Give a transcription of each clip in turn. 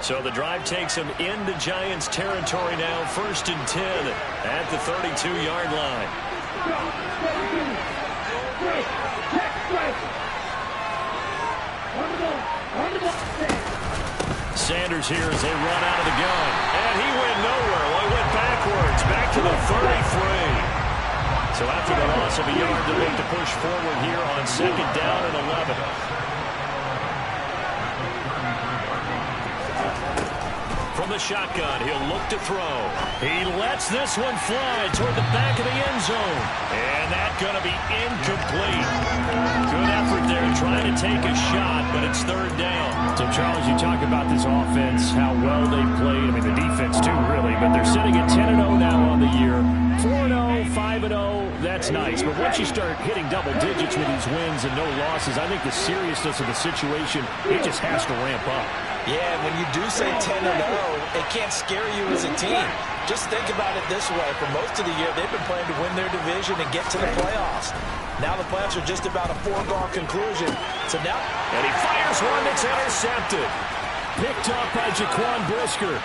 So the drive takes him into Giants territory now, 1st and 10 at the 32-yard line. Sanders here as they run out of the gun. And he went nowhere. Well, he went backwards, back to the 33. So after the loss of a yard, they'll make the push forward here on 2nd down and 11. From the shotgun, he'll look to throw. He lets this one fly toward the back of the end zone. And that's going to be incomplete. Good effort there trying to take a shot, but it's 3rd down. So, Charles, you talk about this offense, how well they played. I mean, the defense, too, really. But they're sitting at 10-0 now on the year. 4-0, 5-0, that's nice. But once you start hitting double digits with these wins and no losses, I think the seriousness of the situation, it just has to ramp up. Yeah, when you do say 10-0, it can't scare you as a team. Just think about it this way. For most of the year, they've been playing to win their division and get to the playoffs. Now the playoffs are just about a foregone conclusion. So now... And he fires one that's intercepted. Picked up by Jaquan Brisker.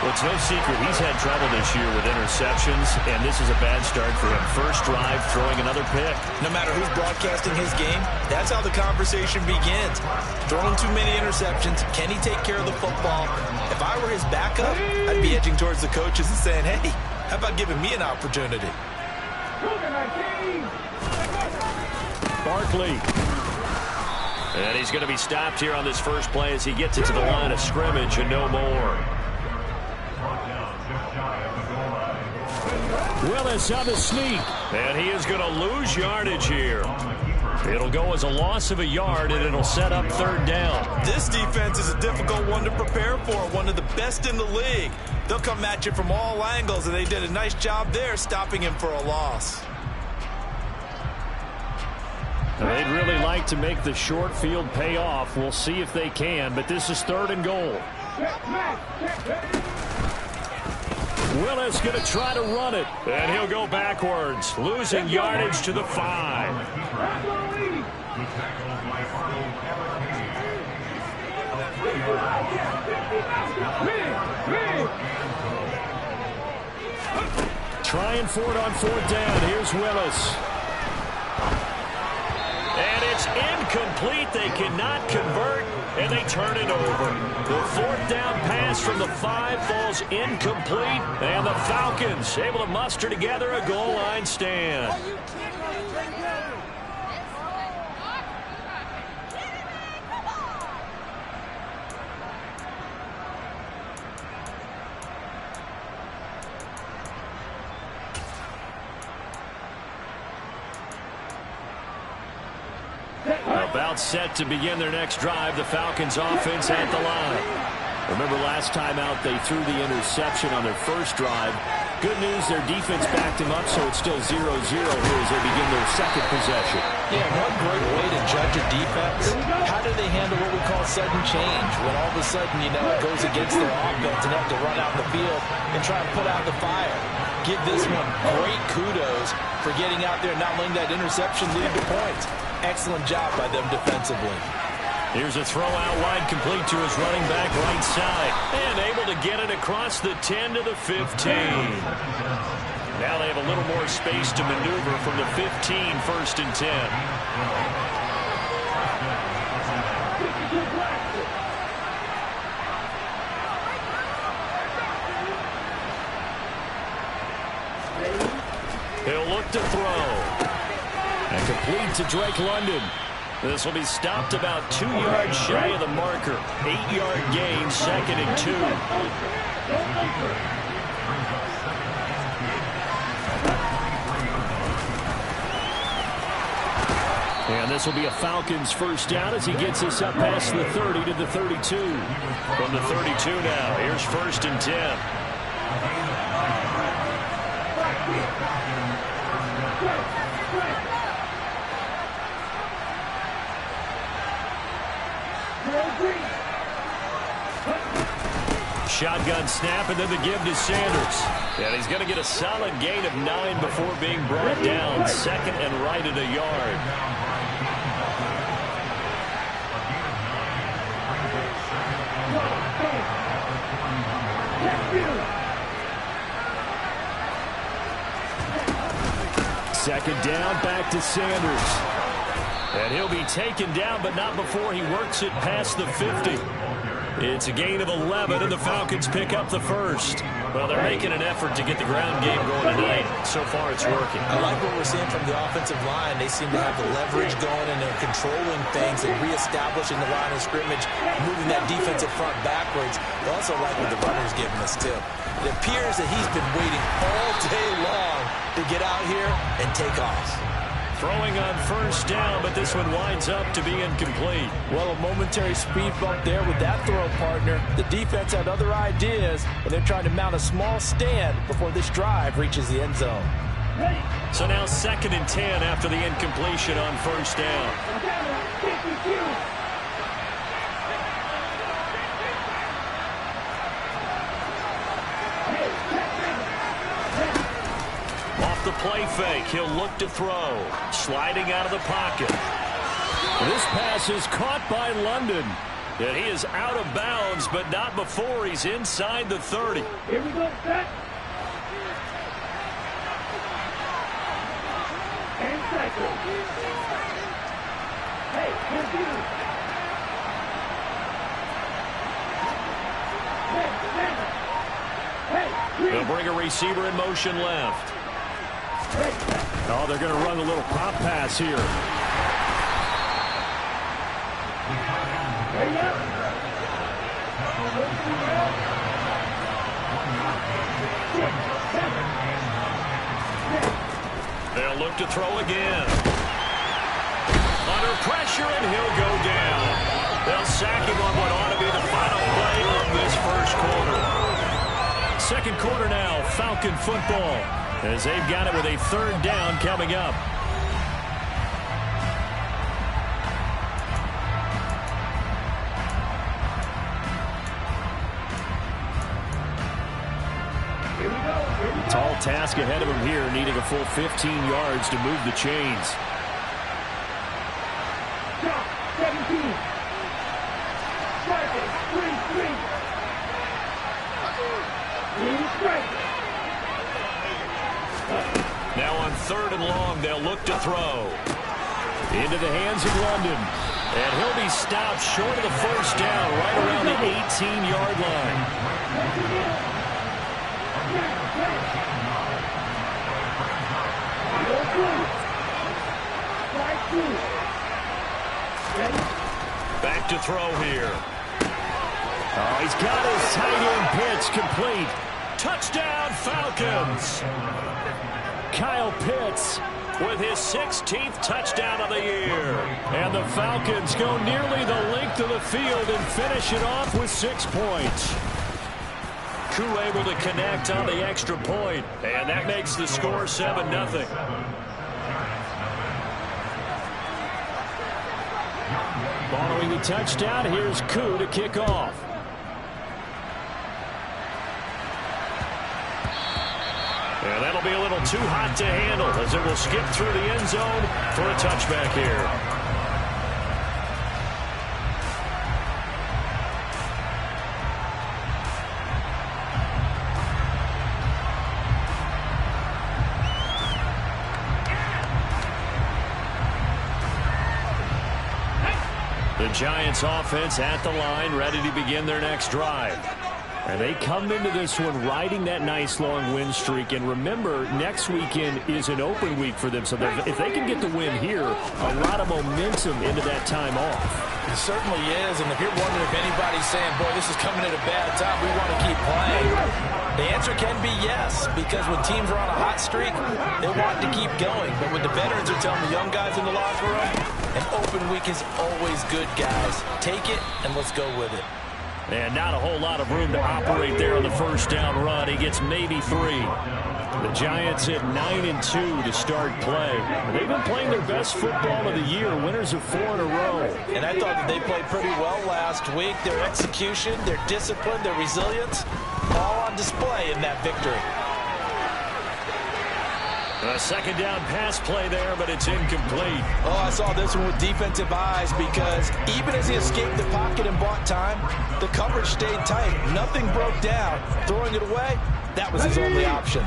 Well, it's no secret he's had trouble this year with interceptions, and this is a bad start for him. First drive, throwing another pick. No matter who's broadcasting his game, that's how the conversation begins. Throwing too many interceptions, can he take care of the football? If I were his backup, I'd be edging towards the coaches and saying, hey, how about giving me an opportunity? Barkley. And he's going to be stopped here on this first play as he gets it to the line of scrimmage and no more. Willis on the sneak. And he is going to lose yardage here. It'll go as a loss of a yard, and it'll set up 3rd down. This defense is a difficult one to prepare for, one of the best in the league. They'll come at you from all angles, and they did a nice job there stopping him for a loss. They'd really like to make the short field pay off. We'll see if they can, but this is 3rd and goal. Willis going to try to run it. And he'll go backwards, losing yardage to the 5. Trying for it on 4th down. Here's Willis. And it's incomplete. They cannot convert, and they turn it over. The 4th down pass from the 5 falls incomplete, and the Falcons able to muster together a goal line stand. About set to begin their next drive. The Falcons offense at the line. Remember last time out they threw the interception on their first drive. Good news, their defense backed him up, so it's still 0-0 here as they begin their 2nd possession. Yeah, one great way to judge a defense. How do they handle what we call sudden change? When all of a sudden, you know, it goes against their offense and they have to run out the field and try and put out the fire. Give this one great kudos for getting out there and not letting that interception lead to points. Excellent job by them defensively. Here's a throw out wide, complete to his running back right side. And able to get it across the 10 to the 15. Now they have a little more space to maneuver from the 15, 1st and 10. He'll look to throw. And complete to Drake London. This will be stopped about 2 yards shy of the marker. 8-yard gain, 2nd and 2. And this will be a Falcons first down as he gets us up past the 30 to the 32. From the 32 now, here's 1st and 10. shotgun snap, and then the give to Sanders. And he's going to get a solid gain of 9 before being brought down. Second and right at a yard. Second down, back to Sanders. And he'll be taken down, but not before he works it past the 50. It's a gain of 11, and the Falcons pick up the first. Well, they're making an effort to get the ground game going tonight. So far, it's working. I like what we're seeing from the offensive line. They seem to have the leverage going, and they're controlling things and reestablishing the line of scrimmage, moving that defensive front backwards. I also like what the runner's giving us, too. It appears that he's been waiting all day long to get out here and take off. Throwing on first down, but this one winds up to be incomplete. Well, a momentary speed bump there with that throw, partner. The defense had other ideas, and they're trying to mount a small stand before this drive reaches the end zone. So now 2nd and 10 after the incompletion on first down. Off the play fake, he'll look to throw. Sliding out of the pocket. This pass is caught by London. And he is out of bounds, but not before he's inside the 30. Here we go, set. And cycle. Hey, confused. They'll bring a receiver in motion left. Oh, they're going to run a little pop pass here. They'll look to throw again. Under pressure, and he'll go down. They'll sack him on what ought to be the final play of this first quarter. Second quarter now, Falcon football, as they've got it with a 3rd down coming up. Tall task ahead of him here, needing a full 15 yards to move the chains. Drop, 17. Striker, 3-3. Now on 3rd and long, they'll look to throw. Into the hands of London. And he'll be stopped short of the first down, right around the 18-yard line. Back to throw here. Oh, he's got his tight end pitch complete. Touchdown, Falcons. Kyle Pitts with his 16th touchdown of the year. And the Falcons go nearly the length of the field and finish it off with 6 points. Koo able to connect on the extra point, and that makes the score 7-0. Following the touchdown, here's Koo to kick off. And that'll be a little too hot to handle as it will skip through the end zone for a touchback here. The Giants offense at the line, ready to begin their next drive. And they come into this one riding that nice long win streak. And remember, next weekend is an open week for them. So if they can get the win here, a lot of momentum into that time off. It certainly is. And if you're wondering if anybody's saying, boy, this is coming at a bad time, we want to keep playing, the answer can be yes. Because when teams are on a hot streak, they want to keep going. But what the veterans are telling the young guys in the locker room, an open week is always good, guys. Take it and let's go with it. And not a whole lot of room to operate there on the first down run. He gets maybe 3. The Giants at 9-2 to start play. They've been playing their best football of the year, winners of 4 in a row. And I thought that they played pretty well last week. Their execution, their discipline, their resilience, all on display in that victory. A second down pass play there, but it's incomplete. Oh, I saw this one with defensive eyes because even as he escaped the pocket and bought time, the coverage stayed tight. Nothing broke down. Throwing it away, that was his only option.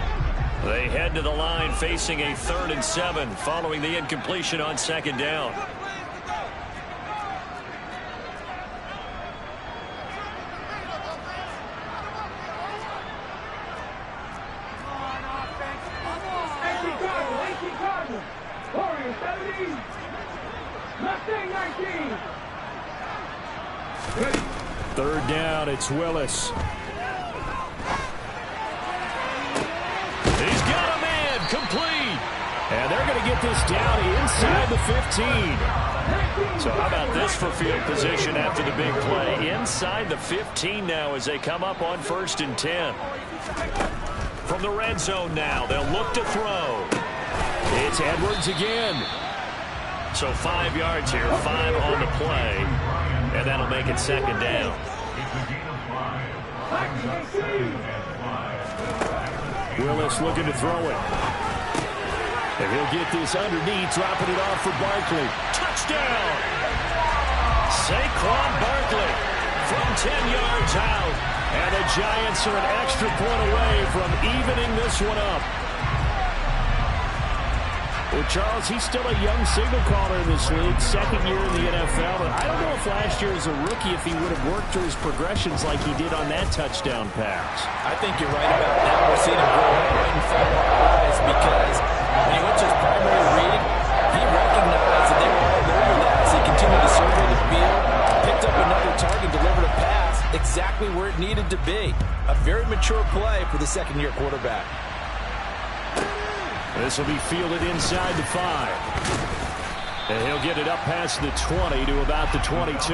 They head to the line facing a 3rd and 7 following the incompletion on second down. Warriors 17. Mustang 19. 3rd down, it's Willis. He's got a man, complete. And they're going to get this down inside the 15. So how about this for field position after the big play? Inside the 15 now as they come up on 1st and 10. From the red zone now, they'll look to throw. It's Edwards again. So 5 yards here, 5 on the play, and that'll make it 2nd down. Willis looking to throw it. And he'll get this underneath, dropping it off for Barkley. Touchdown! Saquon Barkley from 10 yards out. And the Giants are an extra point away from evening this one up. Well, Charles, he's still a young signal caller in this league, 2nd year in the NFL. But I don't know if last year as a rookie, if he would have worked through his progressions like he did on that touchdown pass. I think you're right about that. We're seeing him grow right in front of our eyes because when he went to his primary read, he recognized that they were all over that as he continued to survey the field, picked up another target, delivered a pass exactly where it needed to be. A very mature play for the 2nd-year quarterback. This will be fielded inside the 5. And he'll get it up past the 20 to about the 22.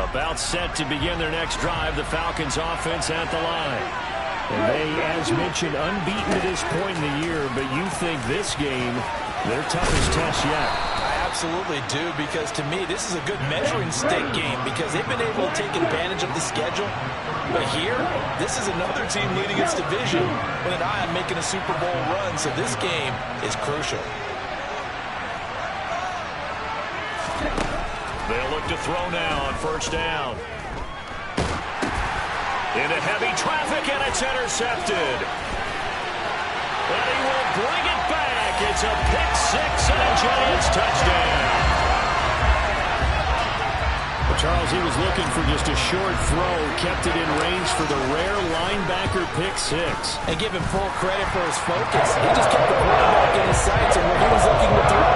About set to begin their next drive, the Falcons offense at the line. And they, as mentioned, unbeaten to this point in the year, but you think this game, their toughest test yet. I absolutely do, because to me, this is a good measuring stick game because they've been able to take advantage of the schedule. But here, this is another team leading its division with an eye on making a Super Bowl run, so this game is crucial. They'll look to throw now on 1st down. Into heavy traffic, and it's intercepted. And he will bring it back. It's a pick 6 and a Giants touchdown. Well, Charles, he was looking for just a short throw, kept it in range for the rare linebacker pick 6. And give him full credit for his focus. He just kept the quarterback in his sights, and when he was looking to throw,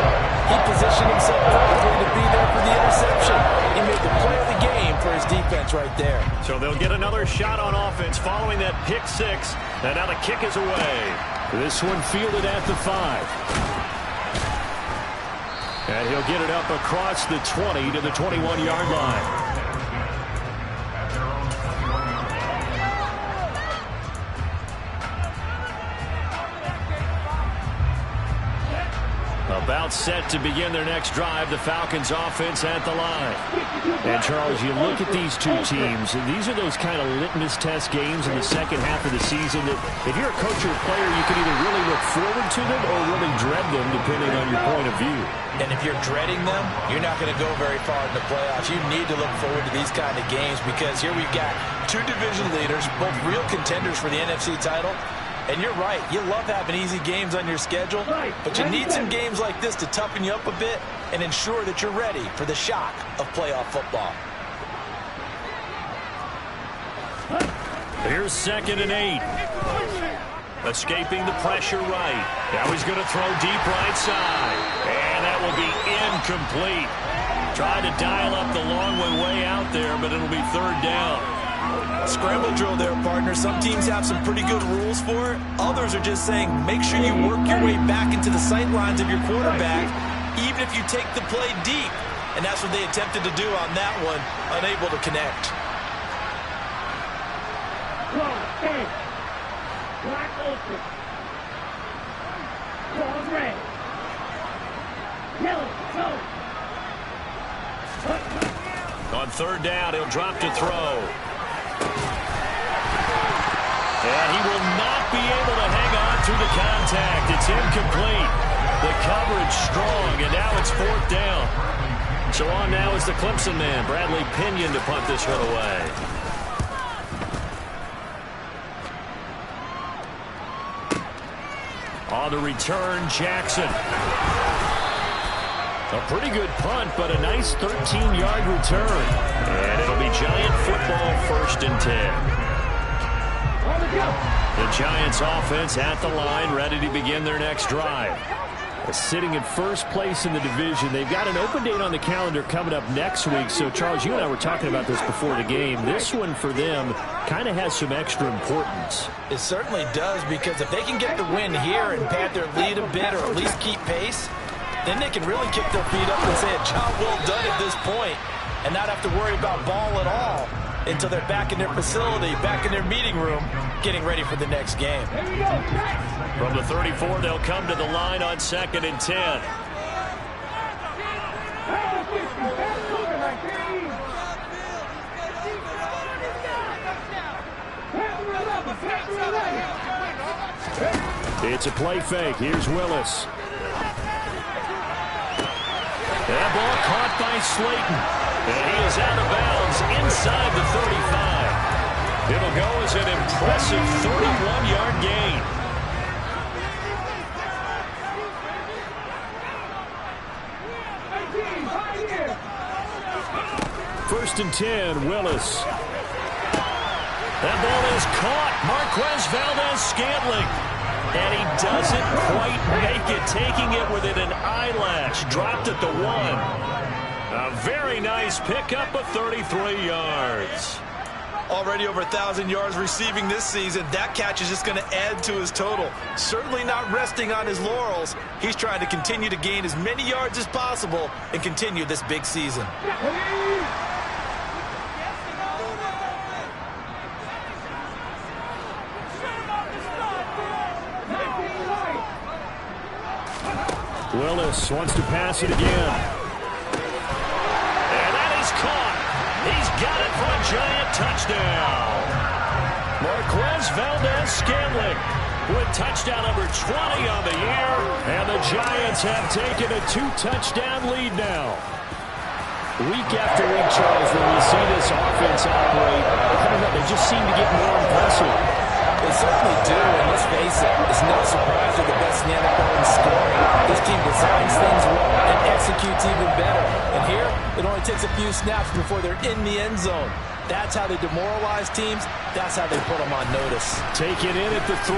he positioned himself perfectly to be there for the interception. He made the play of the game for his defense right there. So they'll get another shot on offense following that pick 6. And now the kick is away. This one fielded at the 5. And he'll get it up across the 20 to the 21-yard line. About set to begin their next drive, the Falcons offense at the line. And, Charles, you look at these two teams, and these are those kind of litmus test games in the second half of the season that if you're a coach or a player, you can either really look forward to them or really dread them, depending on your point of view. And if you're dreading them, you're not going to go very far in the playoffs. You need to look forward to these kind of games because here we've got 2 division leaders, both real contenders for the NFC title. And you're right, you love having easy games on your schedule, but you need some games like this to toughen you up a bit and ensure that you're ready for the shock of playoff football. Here's 2nd and 8. Escaping the pressure right. Now he's going to throw deep right side. And that will be incomplete. Tried to dial up the long way out there, but it'll be 3rd down. Scramble drill there, partner. Some teams have some pretty good rules for it. Others are just saying, make sure you work your way back into the sight lines of your quarterback, even if you take the play deep. And that's what they attempted to do on that one, unable to connect. Black open. Ball red. Yellow, go. On third down, he'll drop to throw. And he will not be able to hang on through the contact. It's incomplete. The coverage strong, and now it's fourth down. So on now is the Clemson man, Bradley Pinion, to punt this one away. On the return, Jackson. A pretty good punt, but a nice 13-yard return. And it'll be Giant football, 1st and 10. The Giants offense at the line, ready to begin their next drive. Sitting in first place in the division. They've got an open date on the calendar coming up next week. So, Charles, you and I were talking about this before the game. This one for them kind of has some extra importance. It certainly does, because if they can get the win here and pad their lead a bit, or at least keep pace, then they can really kick their feet up and say a job well done at this point and not have to worry about ball at all until they're back in their facility, back in their meeting room, getting ready for the next game. From the 34, they'll come to the line on 2nd and 10. It's a play fake. Here's Willis. That ball caught by Slayton. And he is out of bounds inside the 35. It'll go as an impressive 31-yard gain. First and 10, Willis. That ball is caught. Marquez Valdes-Scantling. And he doesn't quite make it, taking it within an eyelash. Dropped at the 1. A very nice pickup of 33 yards. Already over 1,000 yards receiving this season. That catch is just going to add to his total. Certainly not resting on his laurels. He's trying to continue to gain as many yards as possible and continue this big season. Willis wants to pass it again. And that is caught. He's got it for a Giant touchdown. Marquez Valdes-Scantling with touchdown number 20 on the year. And the Giants have taken a 2-touchdown lead now. Week after week, Charles, when we see this offense operate, I don't know, they just seem to get more impressive. They certainly do, and let's face it, it's no surprise they're the best in the NFL in scoring. This team designs things well and executes even better. And here, it only takes a few snaps before they're in the end zone. That's how they demoralize teams. That's how they put them on notice. Take it in at the 3.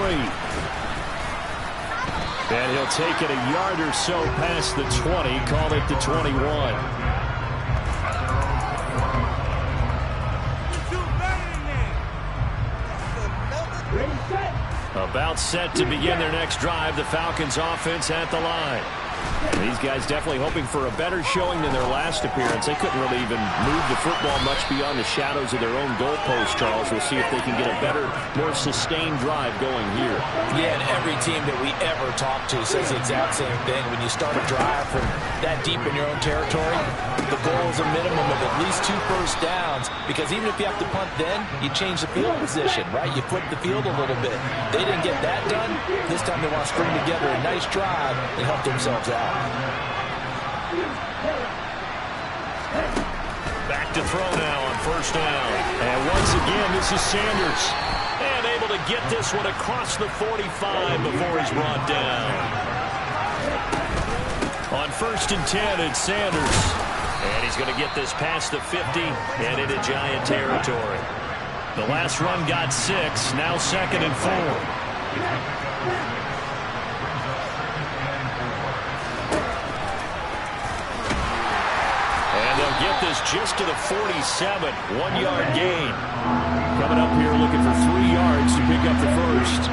And he'll take it a yard or so past the 20, call it the 21. About set to begin their next drive. The Falcons offense at the line. These guys definitely hoping for a better showing than their last appearance. They couldn't really even move the football much beyond the shadows of their own goalpost, Charles. We'll see if they can get a better, more sustained drive going here. Yeah, and every team that we ever talk to says the exact same thing. When you start a drive from that deep in your own territory, the goal is a minimum of at least 2 first downs, because even if you have to punt then, you change the field position, right? You flip the field a little bit. They didn't get that done. This time they want to string together a nice drive and help themselves out. Back to throw now on first down. And once again, this is Sanders. And able to get this one across the 45 before he's brought down. On first and 10, it's Sanders. And he's going to get this past the 50 and into Giant territory. The last run got 6, now 2nd and 4. They'll get get this just to the 47. 1-yard gain. Coming up here looking for 3 yards to pick up the first.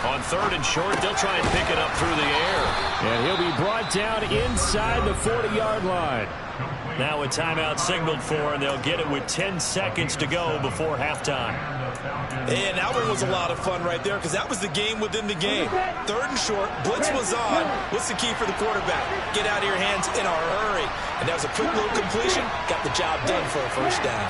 On 3rd and short, they'll try and pick it up through the air. And he'll be brought down inside the 40-yard line. Now a timeout signaled for, and they'll get it with 10 seconds to go before halftime. And that one was a lot of fun right there because that was the game within the game. 3rd and short, blitz was on. What's the key for the quarterback? Get out of your hands in a hurry. And that was a quick little completion. Got the job done for a first down.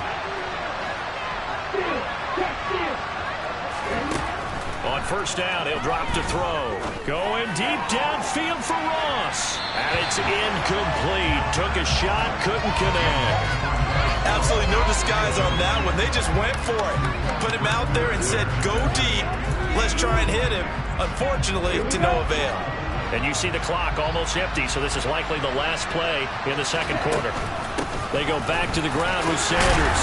On 1st down, he'll drop to throw. Going deep downfield for Ross. And it's incomplete. Took a shot, couldn't connect. Absolutely no disguise on that one. They just went for it. Put him out there and said, go deep. Let's try and hit him. Unfortunately, to no avail. And you see the clock almost empty, so this is likely the last play in the 2nd quarter. They go back to the ground with Sanders.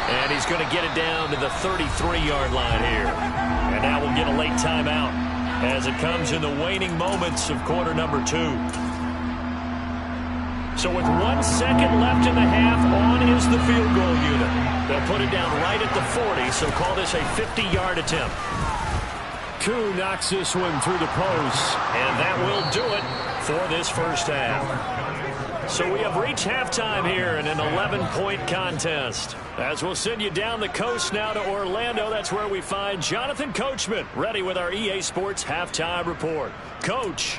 And he's going to get it down to the 33-yard line here. And now we'll get a late timeout as it comes in the waning moments of quarter number 2. So with 1 second left in the half, on is the field goal unit. They'll put it down right at the 40, so call this a 50-yard attempt. Koo knocks this one through the post. And that will do it for this first half. So we have reached halftime here in an 11-point contest. As we'll send you down the coast now to Orlando, that's where we find Jonathan Coachman, ready with our EA Sports Halftime Report. Coach.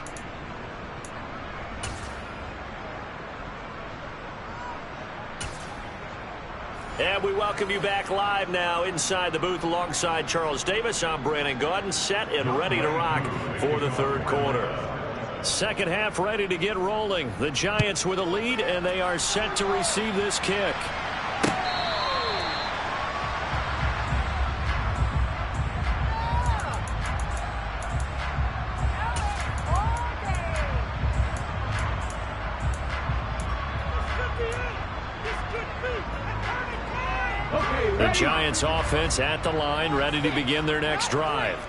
And we welcome you back live now inside the booth alongside Charles Davis. I'm Brandon Gaudin, set and ready to rock for the 3rd quarter. Second half ready to get rolling. The Giants with a lead, and they are set to receive this kick. The Giants offense at the line, ready to begin their next drive.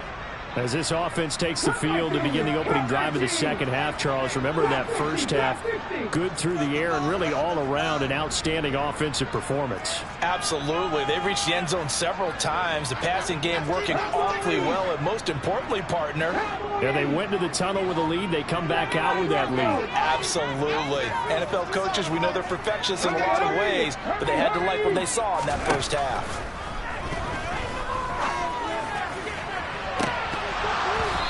As this offense takes the field to begin the opening drive of the second half, Charles, remember in that first half, good through the air and really all around an outstanding offensive performance. Absolutely. They've reached the end zone several times. The passing game working awfully well, and most importantly, partner. Yeah, they went to the tunnel with a lead. They come back out with that lead. Absolutely. NFL coaches, we know they're perfectionists in a lot of ways, but they had to like what they saw in that first half.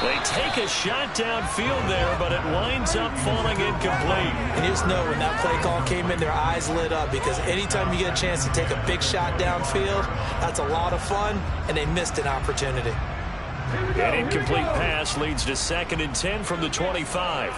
They take a shot downfield there, but it winds up falling incomplete. And you just know when that play call came in, their eyes lit up because anytime you get a chance to take a big shot downfield, that's a lot of fun, and they missed an opportunity. An incomplete pass leads to 2nd and 10 from the 25.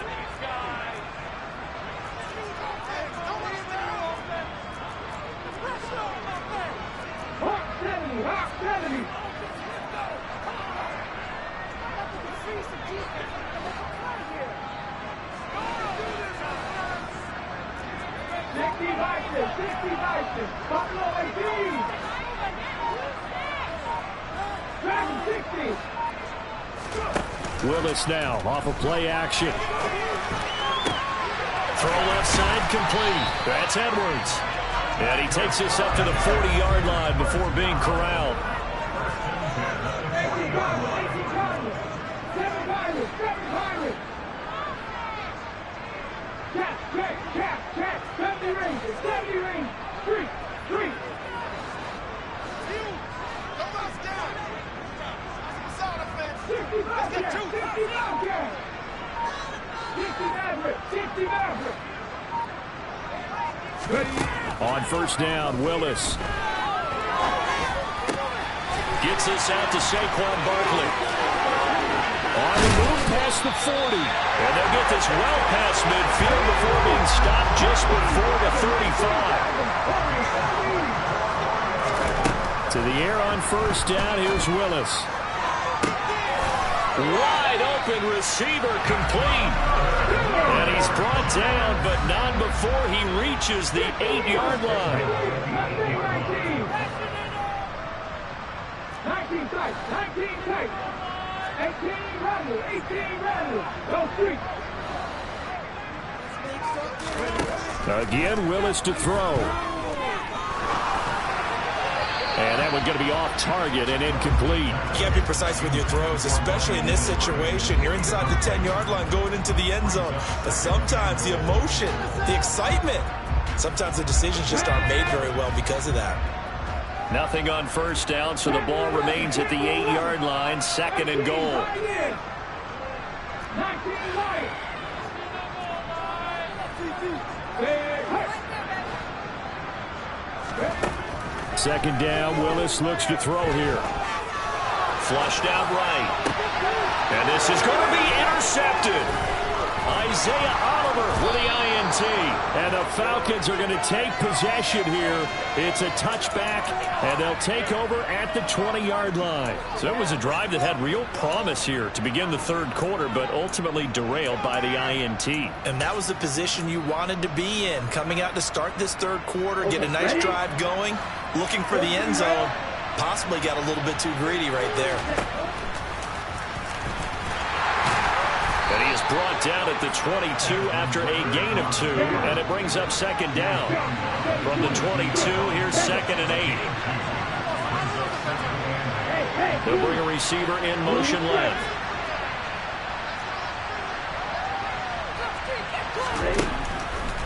Willis now off of play action. Throw left side complete. That's Edwards. And he takes this up to the 40-yard line before being corralled. On 1st down, Willis. Gets this out to Saquon Barkley. On the move past the 40. And they'll get this well past midfield before being stopped just before the 35. To the air on 1st down, here's Willis. Wide open receiver complete. And he's brought down, but not before he reaches the 8-yard line. 19 tight, 19 tight. 18 rattle, 18 rattle. Go 3. Again, Willis to throw. And that one's going to be off target and incomplete. You can't be precise with your throws, especially in this situation. You're inside the 10-yard line going into the end zone. But sometimes the emotion, the excitement, sometimes the decisions just aren't made very well because of that. Nothing on first down, so the ball remains at the 8-yard line, 2nd and goal. Second down, Willis looks to throw here. Flushed out right. And this is going to be intercepted. Isaiah Oliver with the INT. And the Falcons are going to take possession here. It's a touchback, and they'll take over at the 20-yard line. So it was a drive that had real promise here to begin the third quarter, but ultimately derailed by the INT. And that was the position you wanted to be in. Coming out to start this third quarter, get a nice drive going, looking for the end zone. Possibly got a little bit too greedy right there. And he is brought down at the 22 after a gain of 2, and it brings up second down. From the 22, here's 2nd and 8. They'll bring a receiver in motion left.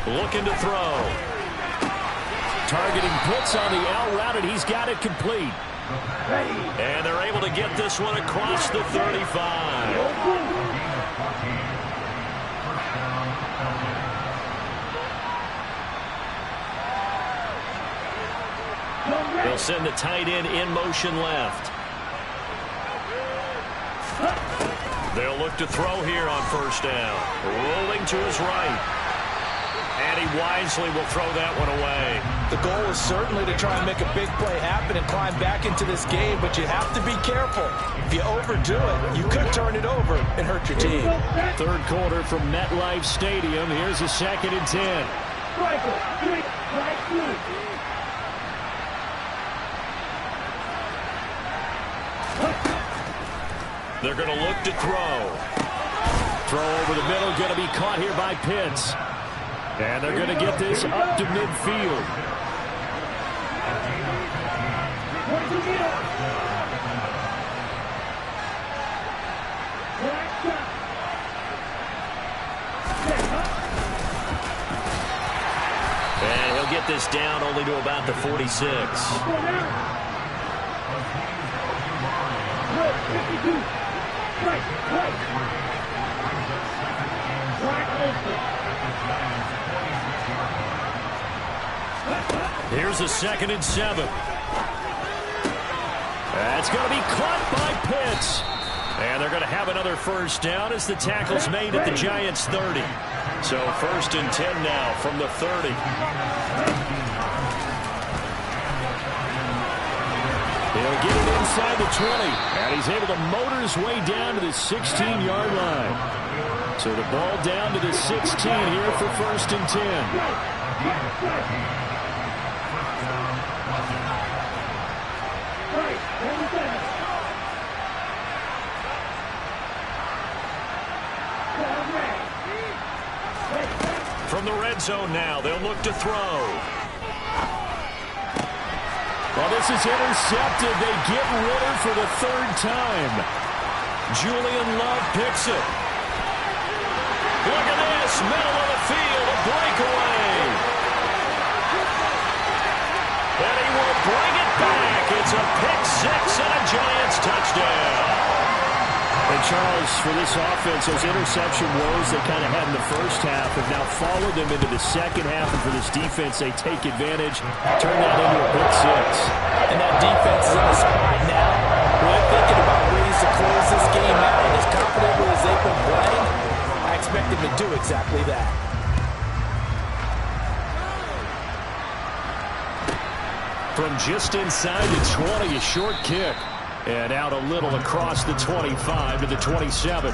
Looking to throw. Targeting Pitts on the out route, and he's got it complete. And they're able to get this one across the 35. They'll send the tight end in motion left. They'll look to throw here on first down. Rolling to his right. And he wisely will throw that one away. The goal is certainly to try and make a big play happen and climb back into this game, but you have to be careful. If you overdo it, you could turn it over and hurt your team. Third quarter from MetLife Stadium. Here's a 2nd and 10. They're going to look to throw. Throw over the middle, going to be caught here by Pitts. And they're going to get this up to midfield. And he'll get this down only to about the 46. Here's a 2nd and 7. That's going to be caught by Pitts. And they're going to have another first down as the tackle's made at the Giants' 30. So 1st and 10 now from the 30. He'll get it inside the 20. And he's able to motor his way down to the 16-yard line. So the ball down to the 16 here for 1st and 10. From the red zone now, they'll look to throw. Well, this is intercepted. They get Ritter for the 3rd time. Julian Love picks it. Look at this, middle of the field, a breakaway. And he will bring it back. It's a pick-6 and a Giants touchdown. And Charles, for this offense, those interception woes they kind of had in the first half have now followed them into the second half. And for this defense, they take advantage, turn that into a pick-6. And that defense is in the spot now. Really thinking about ways to close this game out. And as confidently as they've been playing, I expect them to do exactly that. From just inside the 20, a short kick. And out a little across the 25 to the 27.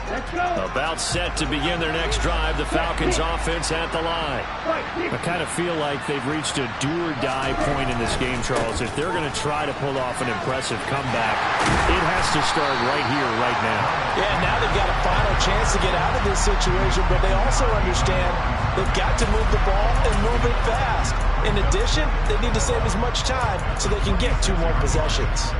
About set to begin their next drive. The Falcons offense at the line. I kind of feel like they've reached a do-or-die point in this game, Charles. If they're going to try to pull off an impressive comeback, it has to start right here, right now. Yeah, now they've got a final chance to get out of this situation, but they also understand they've got to move the ball and move it fast. In addition, they need to save as much time so they can get 2 more possessions.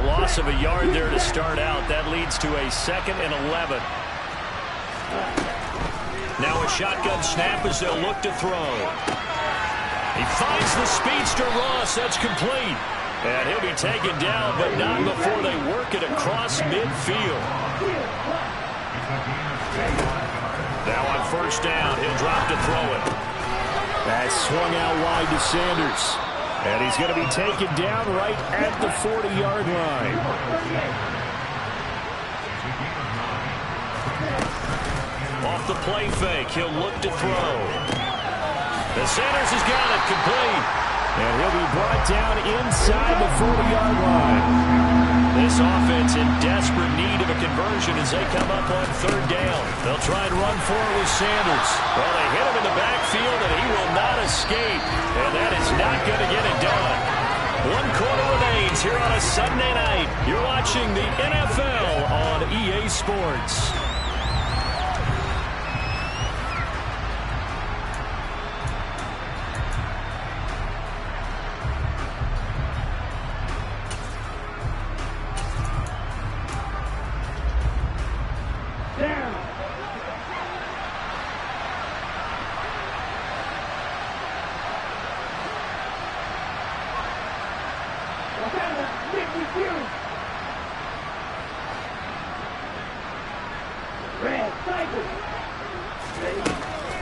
Loss of a yard there to start out. That leads to a 2nd and 11. Now a shotgun snap as they'll look to throw. He finds the speedster Ross. That's complete. And he'll be taken down, but not before they work it across midfield. Now on 1st down, he'll drop to throw it. That's swung out wide to Sanders. And he's going to be taken down right at the 40-yard line. Off the play fake, he'll look to throw. The Sanders has got it complete. And he'll be brought down inside the 40-yard line. This offense in desperate need of a conversion as they come up on 3rd down. They'll try and run for it with Sanders. Well, they hit him in the backfield, and he will not escape. And that is not going to get it done. 1 quarter remains here on a Sunday night. You're watching the NFL on EA Sports.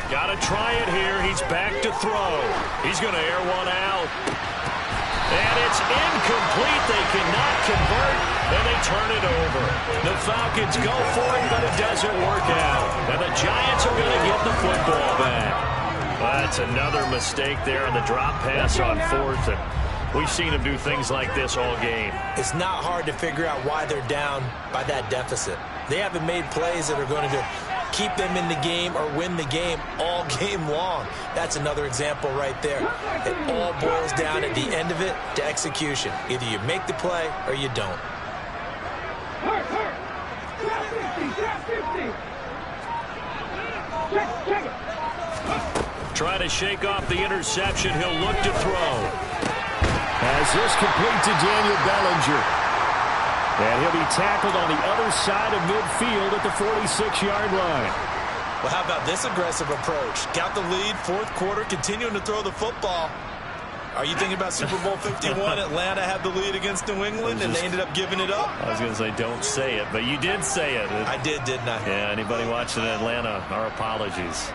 Got to try it here. He's back to throw. He's going to air one out. And it's incomplete. They cannot convert, and they turn it over. The Falcons go for it, but it doesn't work out. And the Giants are going to get the football back. That's another mistake there on the drop pass on 4th. And we've seen them do things like this all game. It's not hard to figure out why they're down by that deficit. They haven't made plays that are going to keep them in the game or win the game all game long. That's another example right there. It all boils down at the end of it to execution. Either you make the play or you don't. Trying to shake off the interception. He'll look to throw. As this complete to Daniel Bellinger. And he'll be tackled on the other side of midfield at the 46-yard line. Well, how about this aggressive approach? Got the lead, 4th quarter, continuing to throw the football. Are you thinking about Super Bowl 51? Atlanta had the lead against New England, and they ended up giving it up? I was going to say, don't say it, but you did say it. I did, didn't I? Yeah, anybody watching Atlanta, our apologies.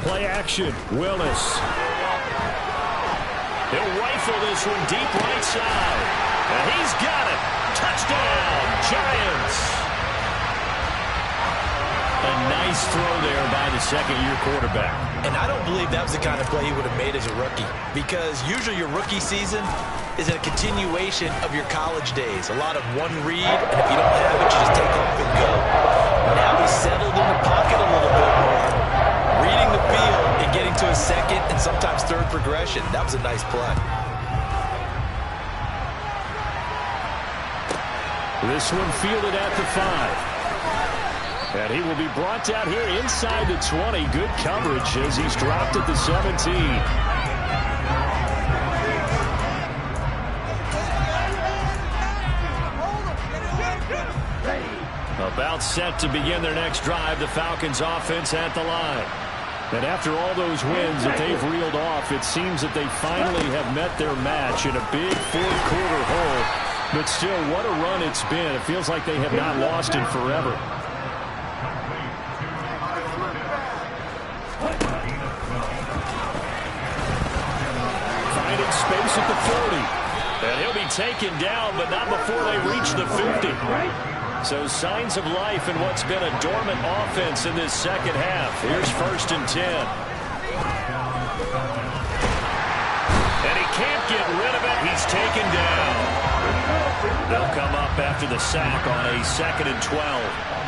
Play action, Willis. He'll rifle this one deep right side. And he's got it. Touchdown, Giants. A nice throw there by the 2nd-year quarterback. And I don't believe that was the kind of play he would have made as a rookie, because usually your rookie season is a continuation of your college days. A lot of one read, and if you don't have it, you just take off and go. Now he's settled in the pocket a little bit more, reading the field and getting to a 2nd and sometimes 3rd progression. That was a nice play. This one fielded at the 5. And he will be brought down here inside the 20. Good coverage as he's dropped at the 17. About set to begin their next drive. The Falcons offense at the line. And after all those wins that they've reeled off, it seems that they finally have met their match in a big 4th quarter hole. But still, what a run it's been. It feels like they have not lost in forever. 40. And he'll be taken down, but not before they reach the 50. So signs of life in what's been a dormant offense in this second half. Here's 1st and 10. And he can't get rid of it. He's taken down. They'll come up after the sack on a 2nd and 12.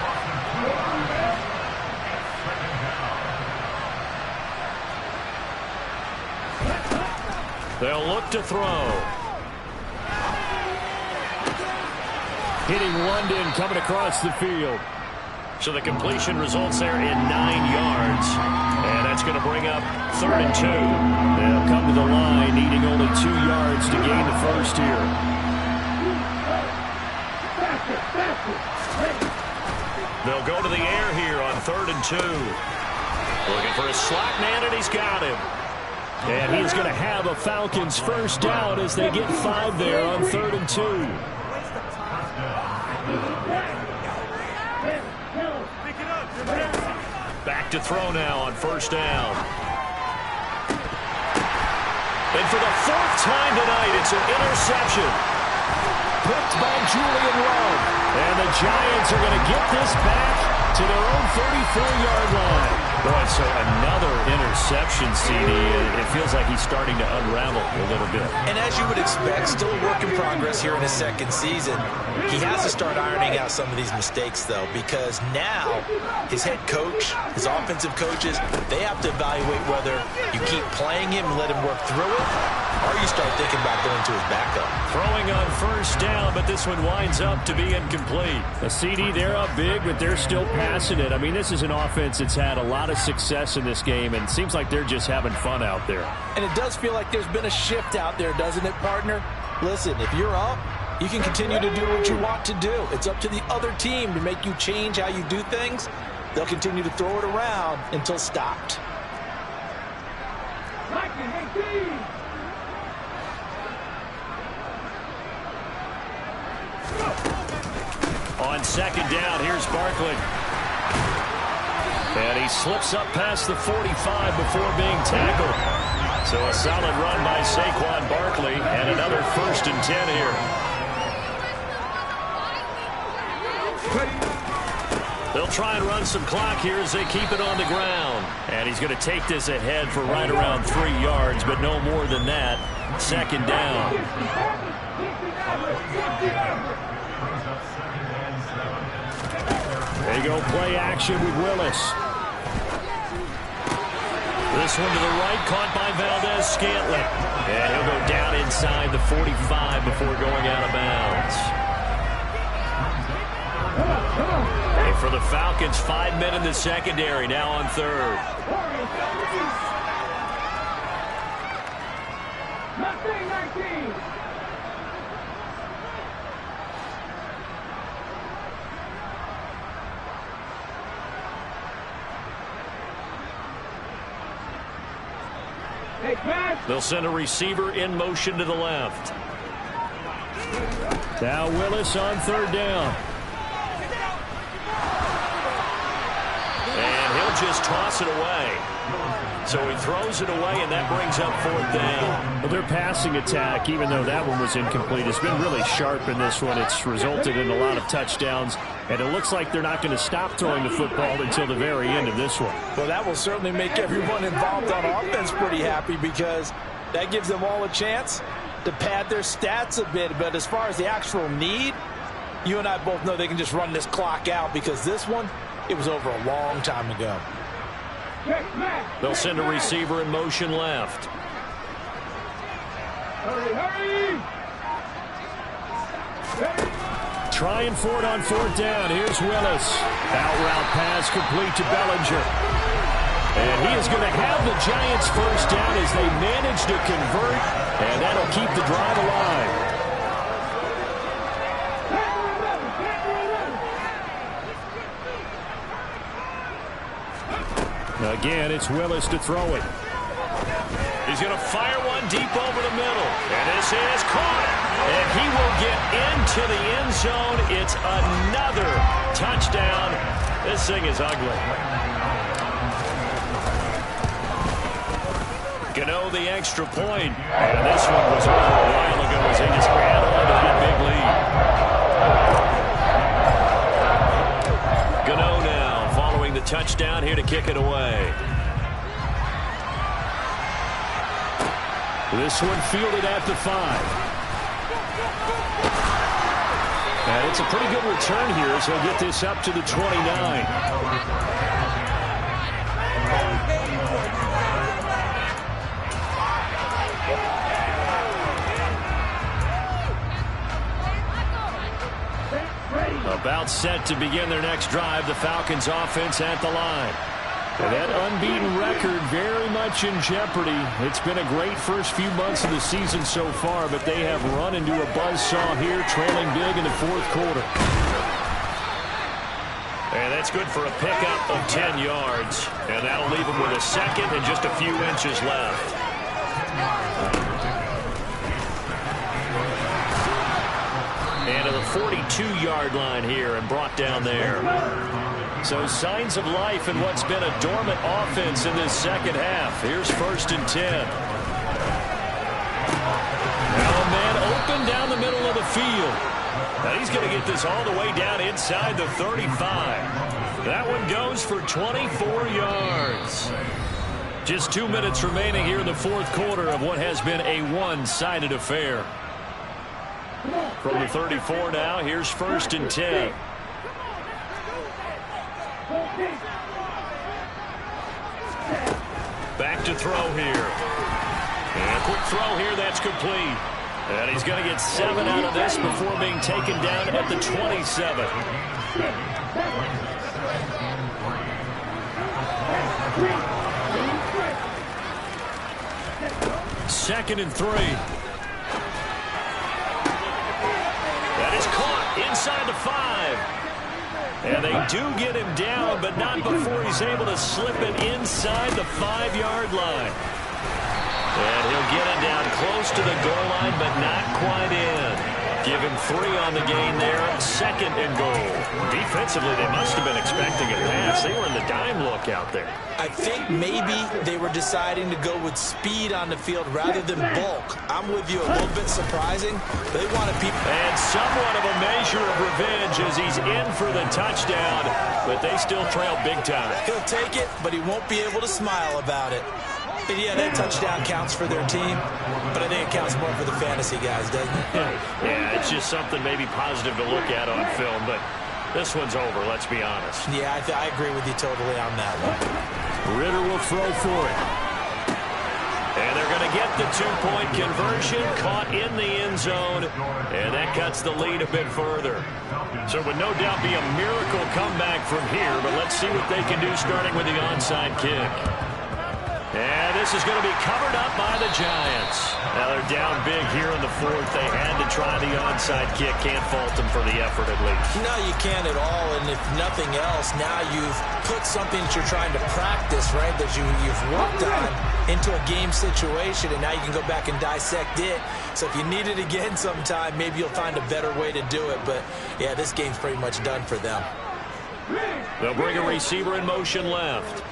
They'll look to throw. Hitting London coming across the field. So the completion results there in 9 yards. And that's going to bring up 3rd and 2. They'll come to the line needing only 2 yards to gain the first here. They'll go to the air here on 3rd and 2. Looking for a slot man, and he's got him. And he's going to have a Falcons first down as they get 5 there on 3rd and 2. Back to throw now on 1st down. And for the 4th time tonight, it's an interception. Picked by Julian Love. And the Giants are going to get this back to their own 34-yard line. Boy, so another interception, CD. It feels like he's starting to unravel a little bit. And as you would expect, still a work in progress here in his 2nd season. He has to start ironing out some of these mistakes, though, because now his head coach, his offensive coaches, they have to evaluate whether you keep playing him and let him work through it, or you start thinking about going to his backup. Throwing on 1st down, but this one winds up to be incomplete. A CD, they're up big, but they're still passing it. I mean, this is an offense that's had a lot of success in this game, and it seems like they're just having fun out there. And it does feel like there's been a shift out there, doesn't it, partner? Listen, if you're up, you can continue to do what you want to do. It's up to the other team to make you change how you do things. They'll continue to throw it around until stopped. On 2nd down, here's Barkley. And he slips up past the 45 before being tackled. So a solid run by Saquon Barkley, and another 1st and 10 here. They'll try and run some clock here as they keep it on the ground. And he's going to take this ahead for right around 3 yards, but no more than that. 2nd down. There you go, play action with Willis. This one to the right, caught by Valdez-Scantling. And he'll go down inside the 45 before going out of bounds. And for the Falcons, 5 men in the secondary, now on 3rd. They'll send a receiver in motion to the left. Now Willis on 3rd down. And he'll just toss it away. So he throws it away, and that brings up 4th down. Well, their passing attack, even though that one was incomplete, has been really sharp in this one. It's resulted in a lot of touchdowns, and it looks like they're not going to stop throwing the football until the very end of this one. Well, that will certainly make everyone involved on offense pretty happy, because that gives them all a chance to pad their stats a bit. But as far as the actual need, you and I both know they can just run this clock out, because this one, it was over a long time ago. They'll send a receiver in motion left. Hurry! Trying for it on 4th down. Here's Willis. Out route pass complete to Bellinger. And he is going to have the Giants first down as they manage to convert, and that'll keep the drive alive. Again, it's Willis to throw it. He's going to fire one deep over the middle. And this is caught. And he will get into the end zone. It's another touchdown. This thing is ugly. Gano the extra point. And this one was over a while ago as they just ran on to that big lead. Gano now following the touchdown here to kick it away. This one fielded at the 5. And it's a pretty good return here as he'll get this up to the 29. About set to begin their next drive, the Falcons offense at the line. And that unbeaten record very much in jeopardy. It's been a great first few months of the season so far, but they have run into a buzzsaw here, trailing big in the fourth quarter. And that's good for a pickup of 10 yards. And that'll leave them with a second and just a few inches left. And to the 42-yard line here and brought down there. So signs of life in what's been a dormant offense in this second half. Here's 1st and 10. Now a man open down the middle of the field. Now he's going to get this all the way down inside the 35. That one goes for 24 yards. Just 2 minutes remaining here in the fourth quarter of what has been a one-sided affair. From the 34 now, here's 1st and 10. Back to throw here. And a quick throw here, that's complete. And he's going to get 7 out of this before being taken down at the 27. 2nd and 3. That is caught inside the 5. And they do get him down, but not before he's able to slip it inside the 5-yard line. And he'll get it down close to the goal line, but not quite in. Give him 3 on the gain there. 2nd and goal. Defensively, they must have been expecting a pass. They were in the dime look out there. I think maybe they were deciding to go with speed on the field rather than bulk. I'm with you, a little bit surprising. They wanted people. And somewhat of a measure of revenge as he's in for the touchdown, but they still trail big time. He'll take it, but he won't be able to smile about it. And yeah, that touchdown counts for their team, but I think it counts more for the fantasy guys, doesn't it? Yeah, it's just something maybe positive to look at on film, but this one's over, let's be honest. Yeah, I agree with you totally on that one. Ritter will throw for it. And they're going to get the 2-point conversion, caught in the end zone, and that cuts the lead a bit further. So it would no doubt be a miracle comeback from here, but let's see what they can do starting with the onside kick. And this is going to be covered up by the Giants. Now they're down big here in the fourth. They had to try the onside kick. Can't fault them for the effort at least. No, you can't at all. And if nothing else, now you've put something that you're trying to practice, right, that you've worked on into a game situation, and now you can go back and dissect it. So if you need it again sometime, maybe you'll find a better way to do it. But, yeah, this game's pretty much done for them. They'll bring a receiver in motion left.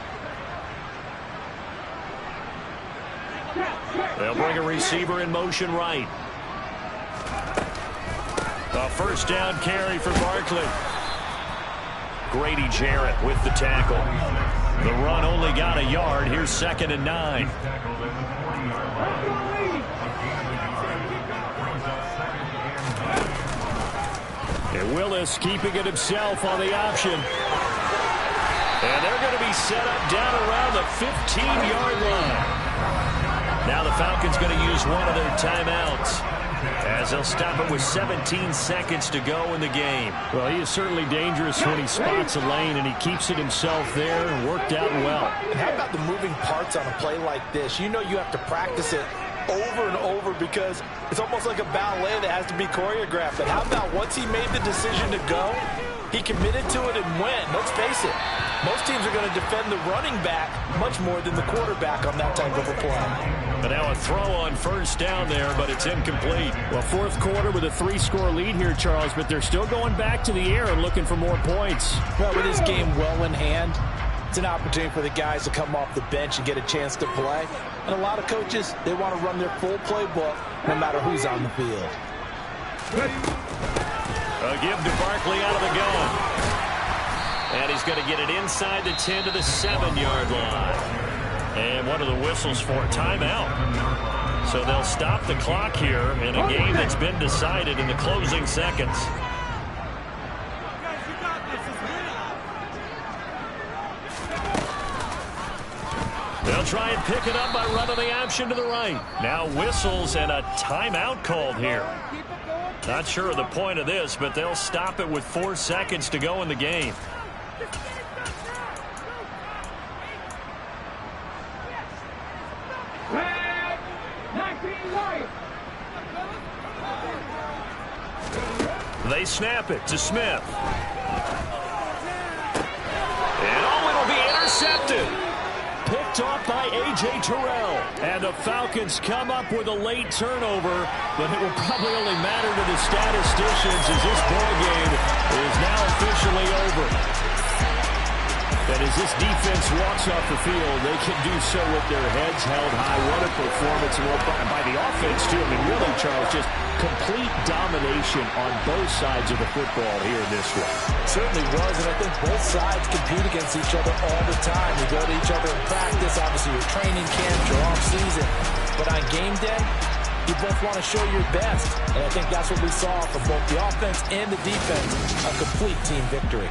They'll bring a receiver in motion right. A first down carry for Barkley. Grady Jarrett with the tackle. The run only got a yard. Here's 2nd and 9. And Willis keeping it himself on the option. And they're going to be set up down around the 15-yard line. Now the Falcons going to use one of their timeouts as they'll stop it with 17 seconds to go in the game. Well, he is certainly dangerous when he spots a lane, and he keeps it himself there and worked out well. And how about the moving parts on a play like this? You know you have to practice it over and over because it's almost like a ballet that has to be choreographed. But how about once he made the decision to go, he committed to it and went. Let's face it, most teams are going to defend the running back much more than the quarterback on that type of a play. But now a throw on first down there, but it's incomplete. Well, fourth quarter with a 3-score lead here, Charles, but they're still going back to the air and looking for more points. Well, with this game well in hand, It's an opportunity for the guys to come off the bench and get a chance to play. And a lot of coaches, they want to run their full playbook no matter who's on the field. A give to Barkley out of the gun. And he's going to get it inside the 10 to the 7-yard line. And what are the whistles for? Timeout. So they'll stop the clock here in a game that's been decided in the closing seconds. They'll try and pick it up by running the option to the right. Now whistles and a timeout called here. Not sure of the point of this, but they'll stop it with 4 seconds to go in the game. They snap it to Smith. And it'll be intercepted. Picked off by A.J. Terrell. And the Falcons come up with a late turnover, but it will probably only matter to the statisticians as this ball game is now officially over. And as this defense walks off the field, they can do so with their heads held high. What a performance by the offense, too. I mean, really, Charles, just complete domination on both sides of the football here in this one. Certainly was, and I think both sides compete against each other all the time. You go to each other in practice, obviously your training camps, your off-season. But on game day, you both want to show your best. And I think that's what we saw from both the offense and the defense, a complete team victory.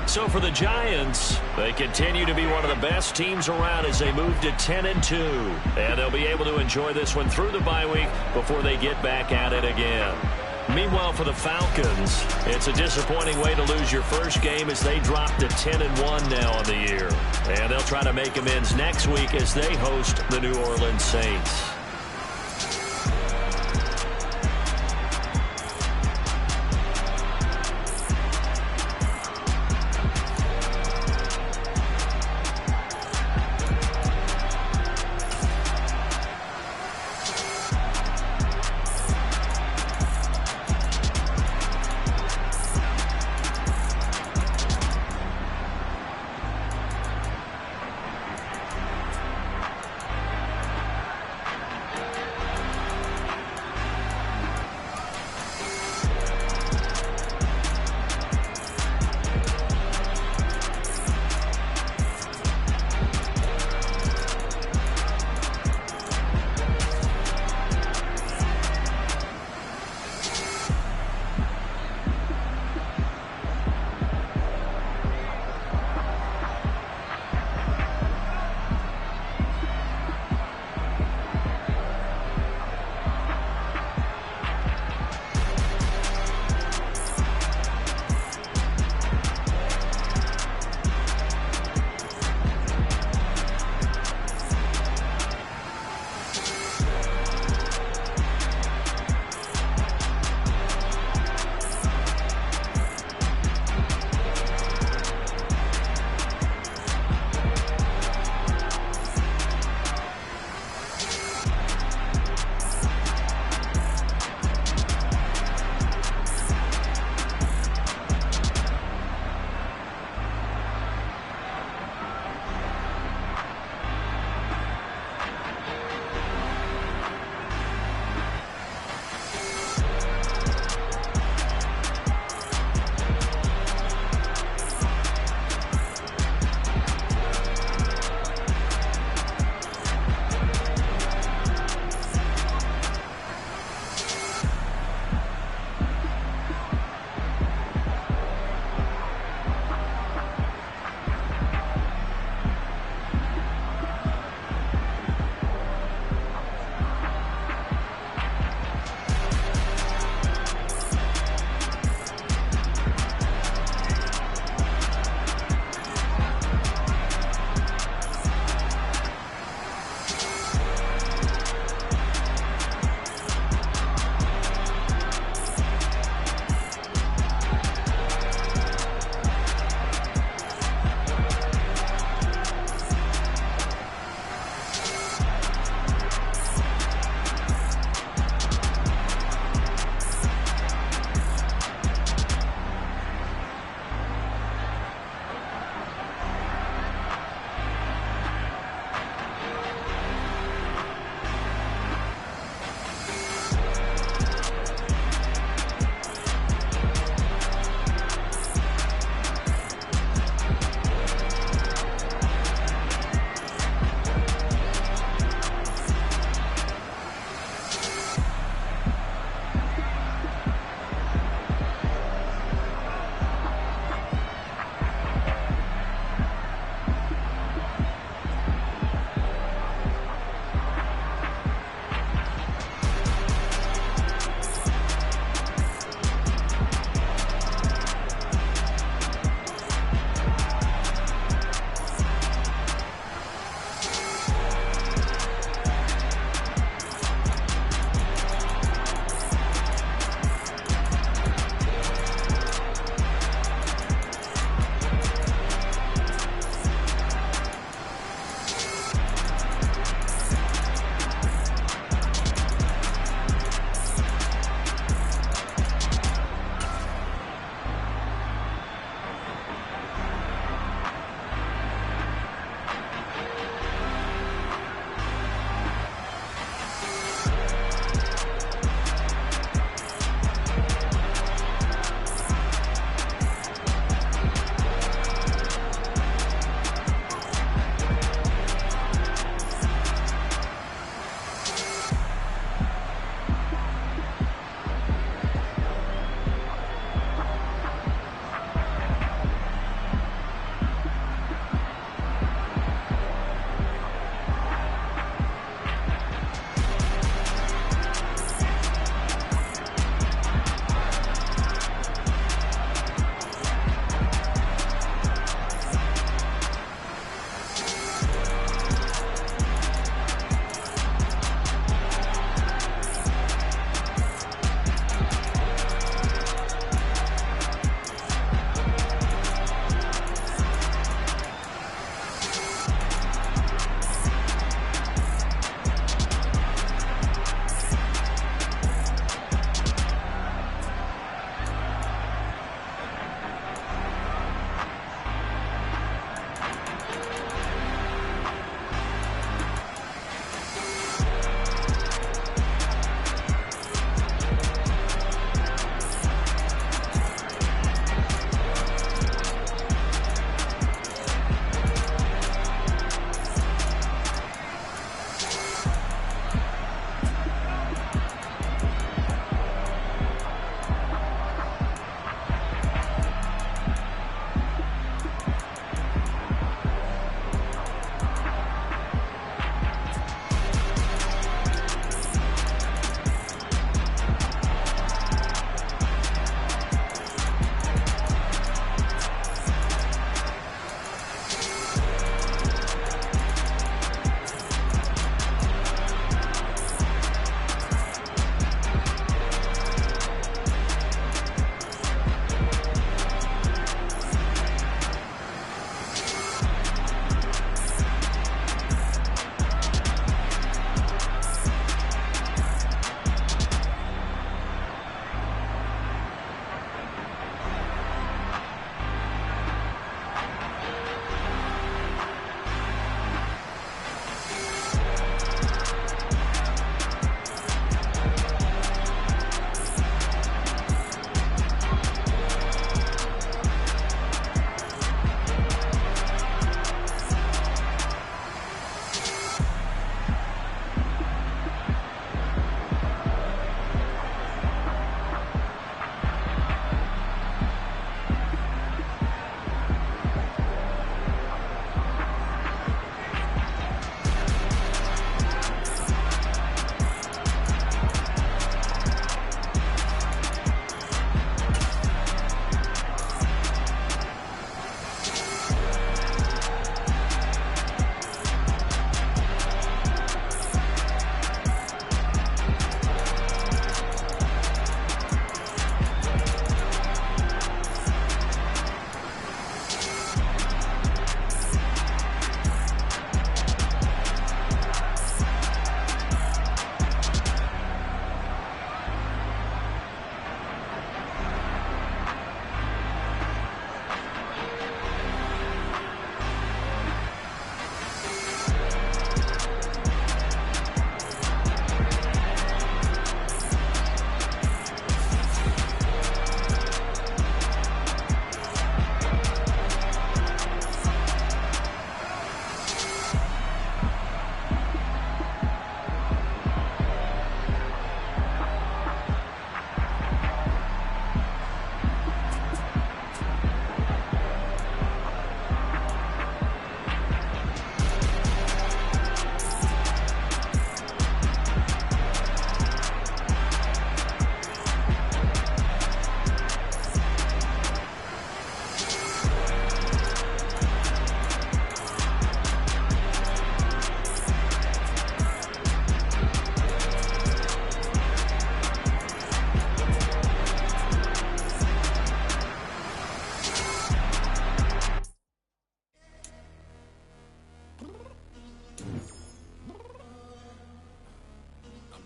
So for the Giants, they continue to be one of the best teams around as they move to 10-2. And they'll be able to enjoy this one through the bye week before they get back at it again. Meanwhile, for the Falcons, it's a disappointing way to lose your first game as they drop to 10-1 now on the year. And they'll try to make amends next week as they host the New Orleans Saints.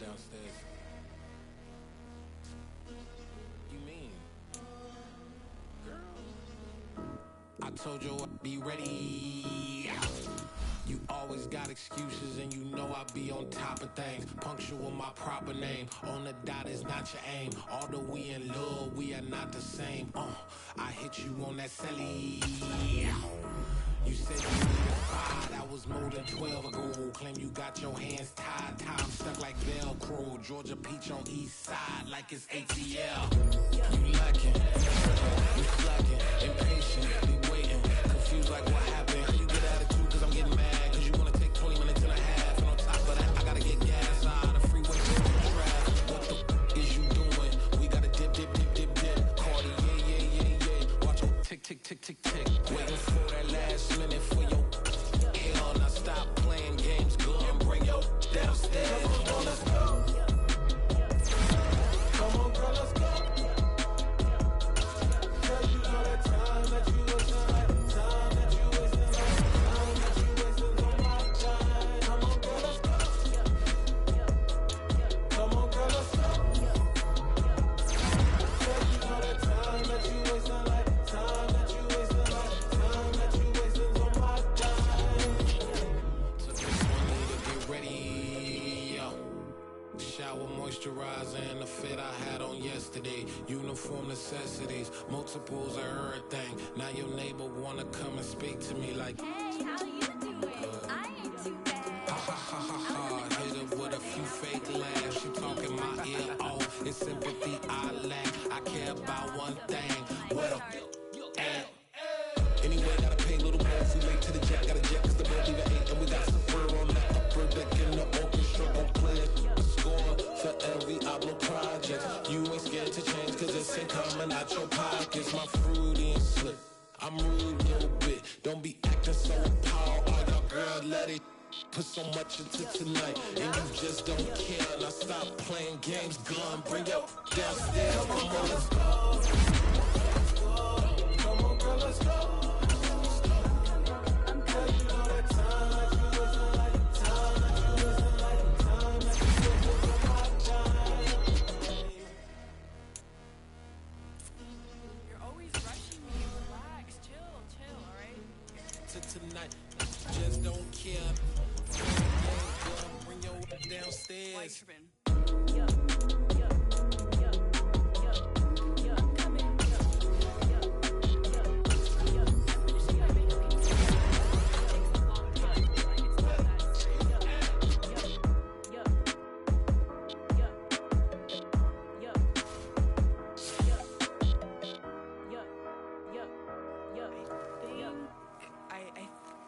downstairs. You mean? Girl, I told you I'd be ready. You always got excuses and you know I be on top of things. Punctual my proper name. On the dot is not your aim. Although we in love, we are not the same. I hit you on that celly. You said you needed 5, that was more than 12 ago. Claim you got your hands tied, time stuck like Velcro. Georgia Peach on east side like it's ATL. You lacking, you slacking, impatient, be waiting, confused like what happened. You get attitude cause I'm getting mad, cause you wanna take 20 minutes and a half. And on top of that, I gotta get gas out of the freeway to the traffic. What the is you doing? We gotta dip, dip, dip, dip, dip. Cardi, yeah. Watch your tick, tick, tick, tick, tick. Waiting for that last minute for your hell. Now stop playing games, go and bring your downstairs. Come on, let's go. Come on, girl, let's go. Tell you all that time that you wasting, like time that you wasting, like time that you wasting on my time. Come on, girl, let's go. Come on, girl, let's go. Tell you all that time that you wasting, like time that you wasting, like time that you wasting on my time. Took this money to get ready, yo. Shower moisturizer and the fit I had on yesterday. Uniform necessities, multiples of everything. Now your neighbor wanna come and speak to me like, hey, how you doing? I ain't too bad. ha ha ha ha ha. Hit her with a few fake laughs. She talking my ear off. It's sympathy I lack. I care about one thing. What up? At? Anyway, gotta pay a little more if we late to the jet. Got a jet cause the boat even ate. And we got some fur on that upper deck in the orchestra. Gon' play a score for every Ablo project. You ain't scared to change cause it's ain't coming out your pockets. My fruity and slip. I'm rude a little bit. Don't be acting so appalled. Oh, y'all girl, let it put so much into tonight. And you just don't care. Now stop playing games. Gun, bring your downstairs. Come on, let's go. Come on, girl, let's go. Tell you all that time that you wasting, like time that you wasting, like time that you wasting on my time. You're always rushing me. Relax, chill, alright? To tonight, just don't care. Bring your downstairs. Why tripping?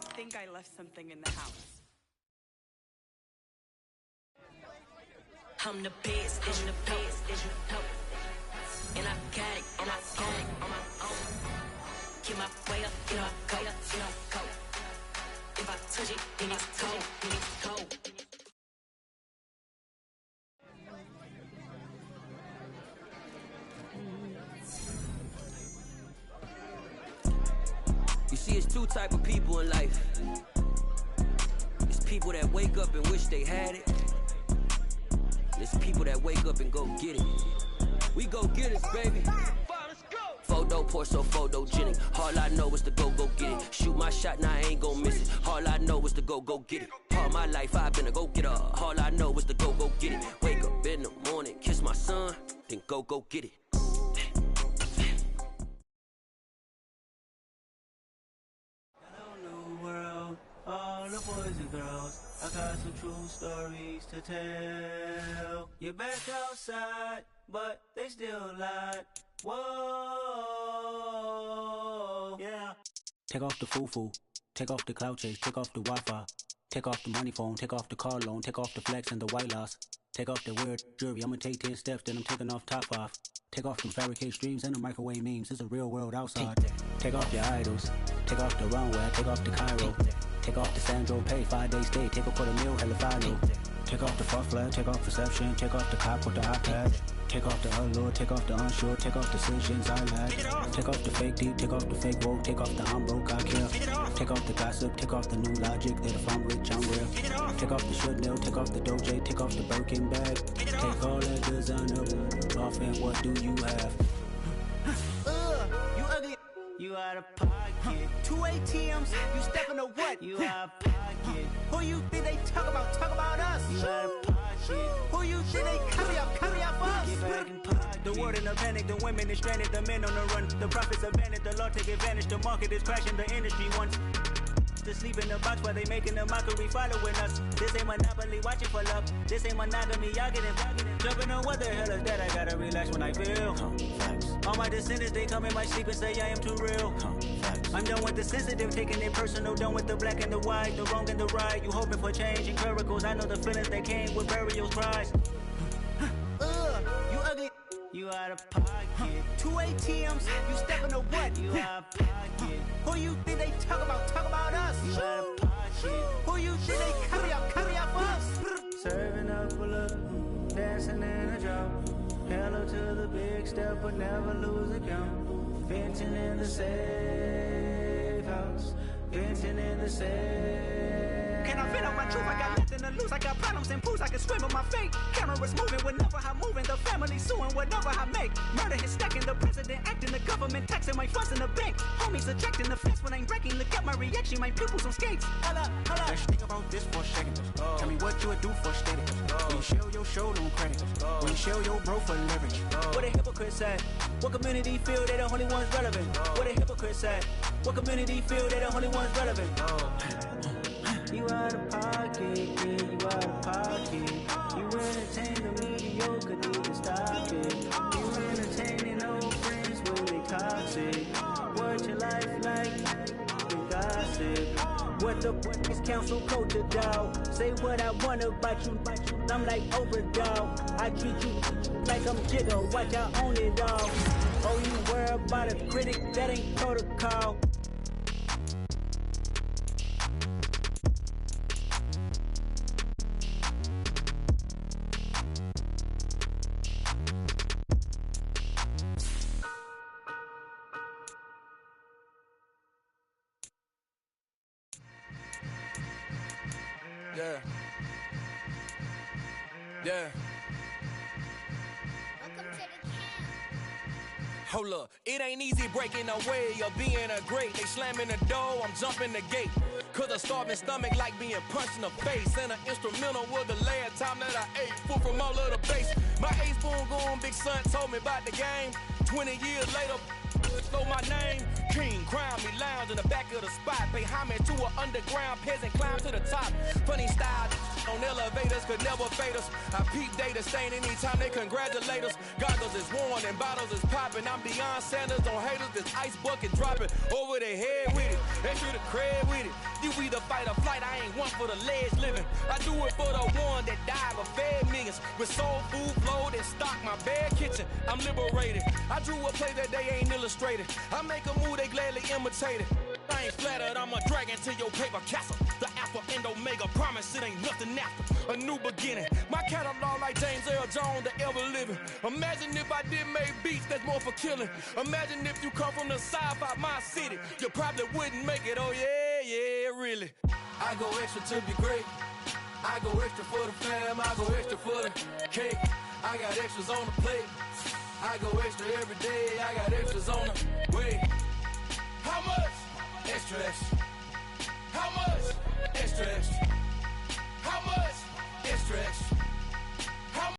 I think I left something in the house. I'm the best, is you know. And I got it on my own. Get my way up, get my go. If I touch it, then it's cold. You see, it's two type of people in life. It's people that wake up and wish they had it. And it's people that wake up and go get it. We go get it, baby. Photo pour so photogenic. All I know is to go get it. Shoot my shot, now I ain't gon' miss it. All I know is to go get it. All my life I've been a go getter. All I know is to go get it. Wake up in the morning, kiss my son, then go get it. All the boys and girls, I got some true stories to tell. You're back outside, but they still lied. Whoa, yeah. Take off the foo-foo, take off the cloud chase, take off the Wi-Fi. Take off the money phone, take off the car loan, take off the flex and the white loss. Take off the weird jewelry, I'ma take 10 steps, then I'm taking off top off. Take off them fabricated streams and the microwave memes, it's a real world outside. Take off your idols, take off the runway, take off the Cairo. Take off the Sandro pay, 5 days stay, take a quarter meal, hella final. Take off the fuck flag, take off perception, take off the cop with the iPad. Take off the allure, take off the unsure, take off decisions I lack. Take off the fake deep, take off the fake woke, take off the I'm broke, I care. Take off the gossip, take off the new logic that if I'm rich, I'm real. Take off the should know, take off the doje, take off the Birkin bag. Take all that designer off and what do you have? You ugly. You out of pocket. 2 ATMs, you stepping to what? You out of pocket. Who you think they talk about? Talk about us. You out of pocket. Who you think they carry up us? Get back in pocket. The world in a panic, the women is stranded, the men on the run. The profits abandoned, the law take advantage. The market is crashing, the industry wants to sleep in the box while they making a mockery following us. This ain't Monopoly, watching for love. This ain't monogamy, y'all getting jumping on what the hell is that? I gotta relax when I feel. All my descendants, they come in my sleep and say I am too real. I'm done with the sensitive, taking it personal. Done with the black and the white, the wrong and the right. You hoping for change and miracles. I know the feelings that came with burial cries. You ugly. You out of pocket. 2 ATMs, you stepping to what? You out of pocket. Who you think they talk about? Talk about us. You out of pocket. Who you think they carry up us? Serving up a look, dancing in a drop. Hello to the big step, but never lose a count. Venting in the safe house. Venting in the safe. Can I fit up my truth? I got nothing to lose. I got problems and pools. I can swim with my fate. Cameras moving whenever I'm moving. The family suing whatever I make. Murder is stacking. The president acting. The government taxing my funds in the bank. Homies ejecting the fence when I'm breaking. Look at my reaction. My pupils on skates. Holla. Let's think about this for a second. Tell me what you would do for status. When you show your show, don't credit. When you show your bro for leverage. What a hypocrite said. What community feel they the only ones relevant? What a hypocrite said. What community feel they the only ones relevant? You out of pocket, yeah, you out of pocket. You entertain the mediocre, need to stop it. You entertaining old friends when they toxic. What your life like? You gossip. What the is council culture, dog? Say what I want about you, I'm like overdog. I treat you like I'm Jigga, watch I own it all. Oh, you worry about a critic, that ain't protocol. Yeah. Yeah. Hold up, it ain't easy breaking away or being a great. They slamming the door, I'm jumping the gate. Cause a starving stomach like being punched in the face. And an instrumental was the last time that I ate food from all of the base. My ace boom goon, big son told me about the game. 20 years later, know my name. King, crown me, lounge in the back of the spot. Pay homage to an underground peasant, climb to the top. Funny style on elevators could never fade us. I peep data stain anytime they congratulate us. Goggles is worn and bottles is popping. I'm Deion Sanders on haters, this ice bucket dropping over their head with it. Extra the cred with it. You either fight or flight, I ain't one for the ledge living. I do it for the one that died or fed millions. With soul food flowed and stock my bare kitchen. I'm liberated. I drew a play that they ain't illustrated. I make a move, they gladly imitate it. I ain't flattered, I'm a dragon to your paper castle. The Alpha and Omega, promise it ain't nothing after. A new beginning. My catalog like James Earl Jones, the ever living. Imagine if I did make beats that's more for killing. Imagine if you come from the south out my city. You probably wouldn't make it, oh yeah, yeah, really. I go extra to be great. I go extra for the fam, I go extra for the cake. I got extras on the plate. I go extra every day, I got extras on the way.